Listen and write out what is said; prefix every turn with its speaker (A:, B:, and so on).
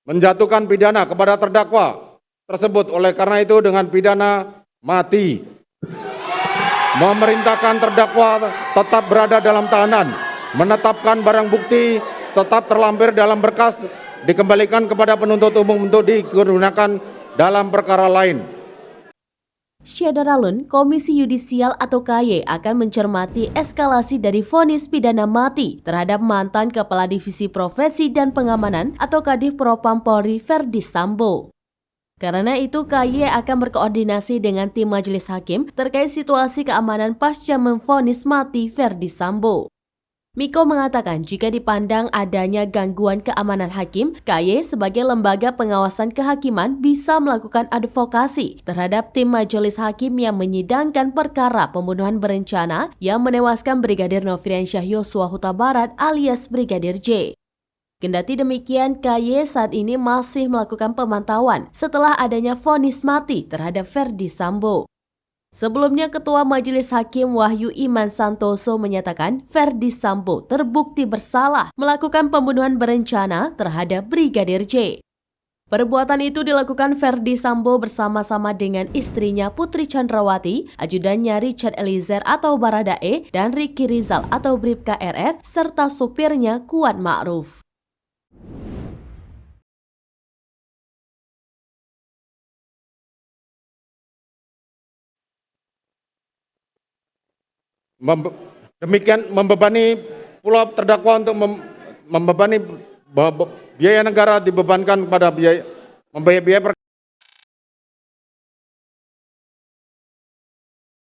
A: menjatuhkan pidana kepada terdakwa tersebut. Oleh karena itu dengan pidana mati. Memerintahkan terdakwa tetap berada dalam tahanan. Menetapkan barang bukti tetap terlampir dalam berkas, dikembalikan kepada penuntut umum untuk digunakan dalam perkara lain.
B: Syadaralun, Komisi Yudisial atau KY akan mencermati eskalasi dari vonis pidana mati terhadap mantan Kepala Divisi Profesi dan Pengamanan atau Kadif Propam Polri Verdi Sambo. Karena itu, KY akan berkoordinasi dengan tim majelis hakim terkait situasi keamanan pasca memvonis mati Verdi Sambo. Miko mengatakan jika dipandang adanya gangguan keamanan hakim, KY sebagai lembaga pengawasan kehakiman bisa melakukan advokasi terhadap tim majelis hakim yang menyidangkan perkara pembunuhan berencana yang menewaskan Brigadir Nofriansyah Yosua Huta Barat alias Brigadir J. Kendati demikian, KY saat ini masih melakukan pemantauan setelah adanya vonis mati terhadap Verdi Sambo. Sebelumnya, Ketua Majelis Hakim Wahyu Iman Santoso menyatakan Verdi Sambo terbukti bersalah melakukan pembunuhan berencana terhadap Brigadir J. Perbuatan itu dilakukan Verdi Sambo bersama-sama dengan istrinya Putri Chandrawati, ajudannya Richard Eliezer atau Baradae, dan Ricky Rizal atau Bribka RR, serta supirnya Kuat Ma'ruf.
A: Demikian membebani pula terdakwa untuk membebani biaya negara dibebankan pada biaya